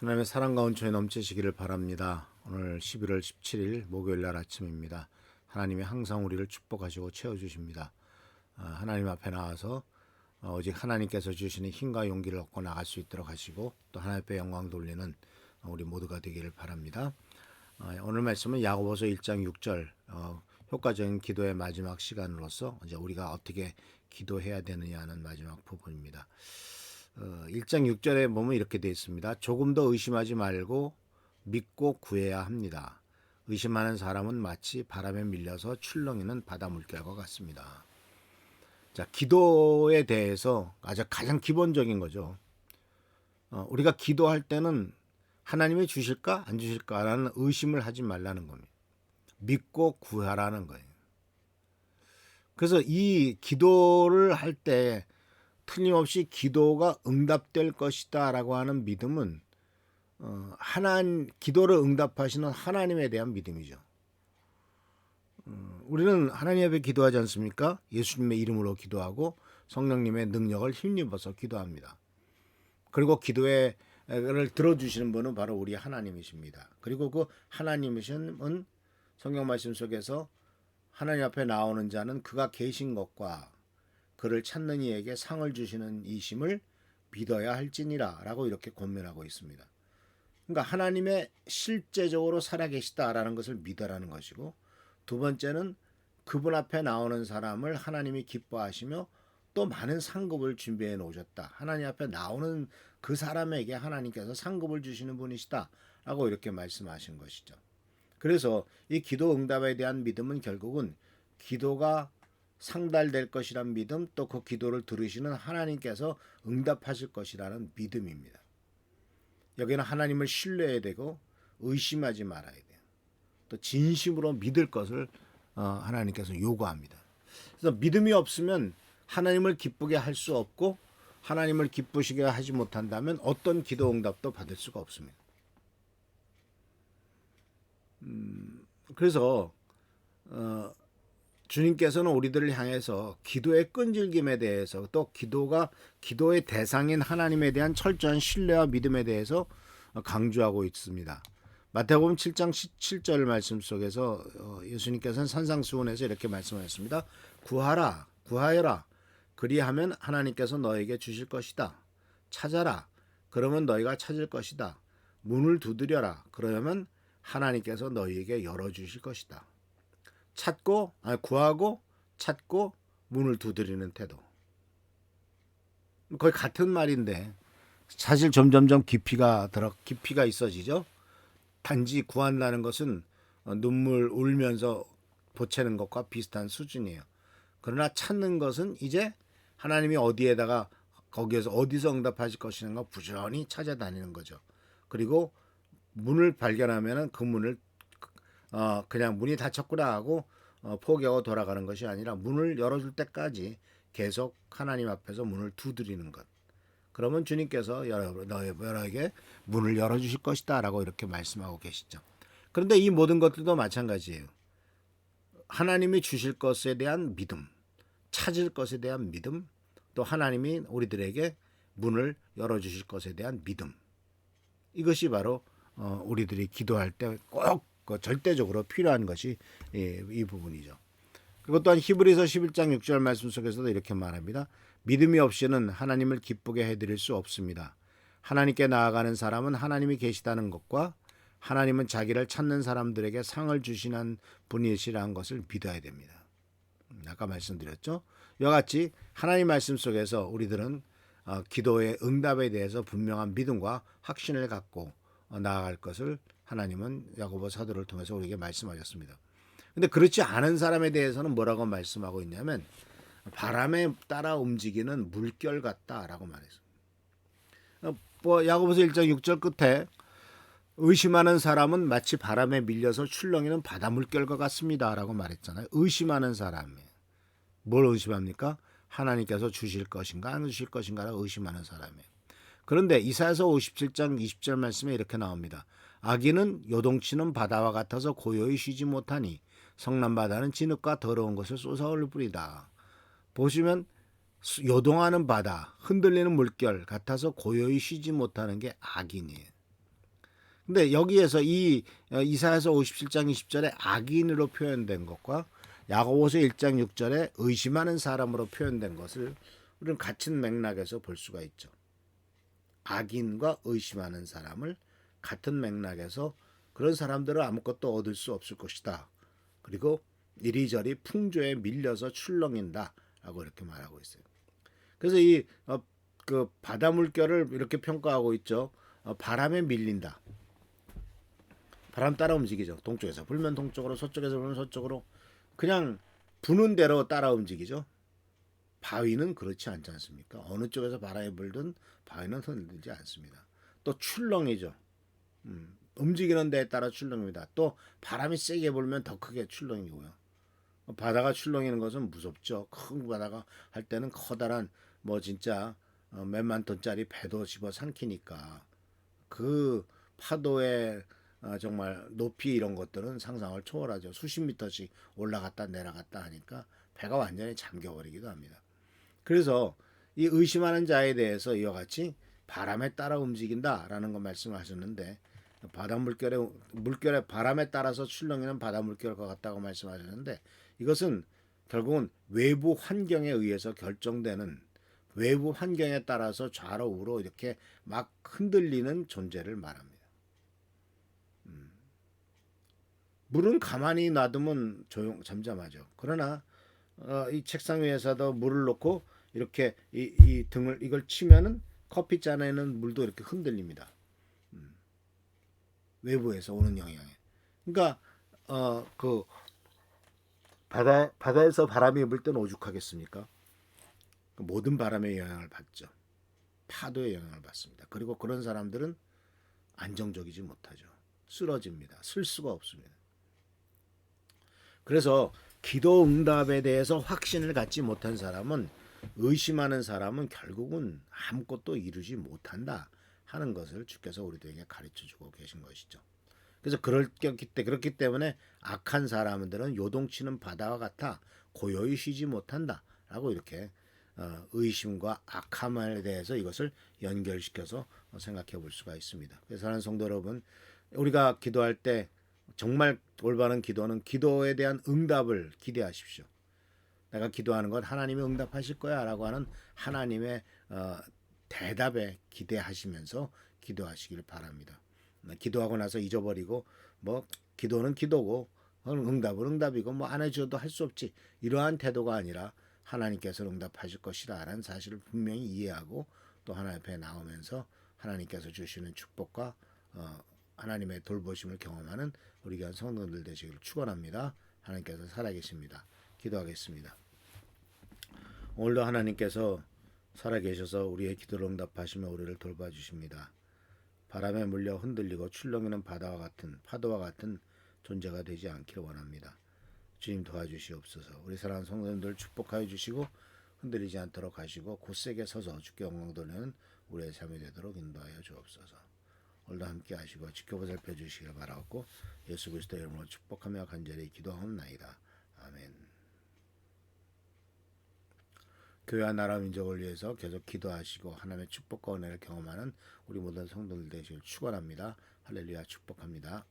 하나님의 사랑과 온천이 넘치시기를 바랍니다. 오늘 11월 17일 목요일 날 아침입니다. 하나님이 항상 우리를 축복하시고 채워주십니다. 하나님 앞에 나와서 오직 하나님께서 주시는 힘과 용기를 얻고 나갈 수 있도록 하시고 또 하나님 앞에 영광 돌리는 우리 모두가 되기를 바랍니다. 오늘 말씀은 야고보서 1장 6절 효과적인 기도의 마지막 시간으로서 이제 우리가 어떻게 기도해야 되느냐는 마지막 부분입니다. 1장 6절에 보면 이렇게 되어 있습니다. 조금 더 의심하지 말고 믿고 구해야 합니다. 의심하는 사람은 마치 바람에 밀려서 출렁이는 바다 물결과 같습니다. 자, 기도에 대해서 가장 기본적인 거죠. 우리가 기도할 때는 하나님이 주실까 안 주실까라는 의심을 하지 말라는 겁니다. 믿고 구하라는 거예요. 그래서 이 기도를 할 때 틀림없이 기도가 응답될 것이다 라고 하는 믿음은 기도를 응답하시는 하나님에 대한 믿음이죠. 우리는 하나님 앞에 기도하지 않습니까? 예수님의 이름으로 기도하고 성령님의 능력을 힘입어서 기도합니다. 그리고 기도를 들어주시는 분은 바로 우리 하나님이십니다. 그리고 그 하나님이신 성경 말씀 속에서 하나님 앞에 나오는 자는 그가 계신 것과 그를 찾는 이에게 상을 주시는 이심을 믿어야 할지니라 라고 이렇게 권면하고 있습니다. 그러니까 하나님의 실제적으로 살아계시다라는 것을 믿어라는 것이고, 두 번째는 그분 앞에 나오는 사람을 하나님이 기뻐하시며 또 많은 상급을 준비해 놓으셨다. 하나님 앞에 나오는 그 사람에게 하나님께서 상급을 주시는 분이시다 라고 이렇게 말씀하신 것이죠. 그래서 이 기도 응답에 대한 믿음은 결국은 기도가 상달될 것이란 믿음, 또 그 기도를 들으시는 하나님께서 응답하실 것이라는 믿음입니다. 여기는 하나님을 신뢰해야 되고 의심하지 말아야 돼요. 또 진심으로 믿을 것을 하나님께서 요구합니다. 그래서 믿음이 없으면 하나님을 기쁘게 할 수 없고, 하나님을 기쁘시게 하지 못한다면 어떤 기도 응답도 받을 수가 없습니다. 그래서 주님께서는 우리들을 향해서 기도의 끈질김에 대해서, 또 기도의 대상인 하나님에 대한 철저한 신뢰와 믿음에 대해서 강조하고 있습니다. 마태복음 7장 17절 말씀 속에서 예수님께서는 산상수훈에서 이렇게 말씀하셨습니다. 구하여라. 그리하면 하나님께서 너에게 주실 것이다. 찾아라. 그러면 너희가 찾을 것이다. 문을 두드려라. 그러면 하나님께서 너희에게 열어주실 것이다. 구하고 찾고 문을 두드리는 태도. 거의 같은 말인데 사실 점점점 깊이가 있어지죠. 단지 구한다는 것은 눈물 울면서 보채는 것과 비슷한 수준이에요. 그러나 찾는 것은 이제 하나님이 거기에서 어디서 응답하실 것인가 부지런히 찾아다니는 거죠. 그리고 문을 발견하면은 그 문을 그냥 문이 닫혔구나 하고 포기하고 돌아가는 것이 아니라 문을 열어줄 때까지 계속 하나님 앞에서 문을 두드리는 것. 그러면 주님께서 여러에게 문을 열어주실 것이다 라고 이렇게 말씀하고 계시죠. 그런데 이 모든 것들도 마찬가지예요. 하나님이 주실 것에 대한 믿음, 찾을 것에 대한 믿음, 또 하나님이 우리들에게 문을 열어주실 것에 대한 믿음. 이것이 바로 우리들이 기도할 때 꼭 절대적으로 필요한 것이 이 부분이죠. 그리고 또한 히브리서 11장 6절 말씀 속에서도 이렇게 말합니다. 믿음이 없이는 하나님을 기쁘게 해드릴 수 없습니다. 하나님께 나아가는 사람은 하나님이 계시다는 것과 하나님은 자기를 찾는 사람들에게 상을 주시는 분이시라는 것을 믿어야 됩니다. 아까 말씀드렸죠. 이와 같이 하나님 말씀 속에서 우리들은 기도의 응답에 대해서 분명한 믿음과 확신을 갖고 나아갈 것을 하나님은 야고보 사도를 통해서 우리에게 말씀하셨습니다. 근데 그렇지 않은 사람에 대해서는 뭐라고 말씀하고 있냐면 바람에 따라 움직이는 물결 같다라고 말했어요. 뭐 야고보서 1장 6절 끝에 의심하는 사람은 마치 바람에 밀려서 출렁이는 바다 물결과 같습니다라고 말했잖아요. 의심하는 사람이 뭘 의심합니까? 하나님께서 주실 것인가 안 주실 것인가를 의심하는 사람이에요. 그런데 이사야서 57장 20절 말씀에 이렇게 나옵니다. 악인은 요동치는 바다와 같아서 고요히 쉬지 못하니 성난 바다는 진흙과 더러운 것을 쏟아올 뿌리다. 보시면 요동하는 바다, 흔들리는 물결 같아서 고요히 쉬지 못하는 게 악인이에요. 근데 여기에서 이 이사야서 57장 20절에 악인으로 표현된 것과 야고보서 1장 6절에 의심하는 사람으로 표현된 것을 우리는 같은 맥락에서 볼 수가 있죠. 악인과 의심하는 사람을 같은 맥락에서 그런 사람들은 아무것도 얻을 수 없을 것이다. 그리고 이리저리 풍조에 밀려서 출렁인다 라고 이렇게 말하고 있어요. 그래서 그 바다 물결을 이렇게 평가하고 있죠. 바람에 밀린다. 바람 따라 움직이죠. 동쪽에서 불면 동쪽으로, 서쪽에서 불면 서쪽으로, 그냥 부는 대로 따라 움직이죠. 바위는 그렇지 않지 않습니까? 어느 쪽에서 바람이 불든 바위는 흔들리지 않습니다. 또 출렁이죠. 움직이는 데에 따라 출렁입니다. 또 바람이 세게 불면 더 크게 출렁이고요. 바다가 출렁이는 것은 무섭죠. 큰 바다가 할 때는 커다란 뭐 진짜 몇만 톤짜리 배도 집어 삼키니까 그 파도의 정말 높이 이런 것들은 상상을 초월하죠. 수십 미터씩 올라갔다 내려갔다 하니까 배가 완전히 잠겨버리기도 합니다. 그래서 이 의심하는 자에 대해서 이와 같이 바람에 따라 움직인다라는 거 말씀하셨는데 바다 물결에 바람에 따라서 출렁이는 바다 물결과 같다고 말씀하셨는데 이것은 결국은 외부 환경에 의해서 결정되는 외부 환경에 따라서 좌로 우로 이렇게 막 흔들리는 존재를 말합니다. 물은 가만히 놔두면 잠잠하죠. 그러나 이 책상 위에서도 물을 놓고 이렇게 이 등을 이걸 치면은 커피잔에는 물도 이렇게 흔들립니다. 외부에서 오는 영향에. 그러니까 그 바다에서 바람이 불 때는 오죽하겠습니까? 모든 바람의 영향을 받죠. 파도의 영향을 받습니다. 그리고 그런 사람들은 안정적이지 못하죠. 쓰러집니다. 쓸 수가 없습니다. 그래서 기도 응답에 대해서 확신을 갖지 못한 사람은 의심하는 사람은 결국은 아무것도 이루지 못한다 하는 것을 주께서 우리들에게 가르쳐주고 계신 것이죠. 그래서 그렇기 때문에 악한 사람들은 요동치는 바다와 같아 고요히 쉬지 못한다라고 이렇게 의심과 악함에 대해서 이것을 연결시켜서 생각해 볼 수가 있습니다. 그래서 사랑하는 성도 여러분, 우리가 기도할 때 정말 올바른 기도는 기도에 대한 응답을 기대하십시오. 내가 기도하는 것 하나님이 응답하실 거야 라고 하는 하나님의 대답에 기대하시면서 기도하시길 바랍니다. 기도하고 나서 잊어버리고 뭐 기도는 기도고 응답은 응답이고 뭐 안 해줘도 할 수 없지 이러한 태도가 아니라 하나님께서 응답하실 것이라는 사실을 분명히 이해하고 또 하나님 앞에 나오면서 하나님께서 주시는 축복과 하나님의 돌보심을 경험하는 우리 귀한 성도들 되시기를 축원합니다. 하나님께서 살아계십니다. 기도하겠습니다. 오늘도 하나님께서 살아계셔서 우리의 기도를 응답하시며 우리를 돌봐주십니다. 바람에 물려 흔들리고 출렁이는 파도와 같은 존재가 되지 않기를 원합니다. 주님 도와주시옵소서. 우리 사랑하는 성도님들 축복하여 주시고 흔들리지 않도록 하시고 곧세게 서서 주께 영광 돌리는 우리의 삶이 되도록 인도하여 주옵소서. 오늘도 함께 하시고 지켜보살펴 주시길 바라고 예수 그리스도의 이름으로 축복하며 간절히 기도하옵나이다. 아멘. 교회와 나라 민족을 위해서 계속 기도하시고 하나님의 축복과 은혜를 경험하는 우리 모든 성도들 되시길 축원합니다. 할렐루야 축복합니다.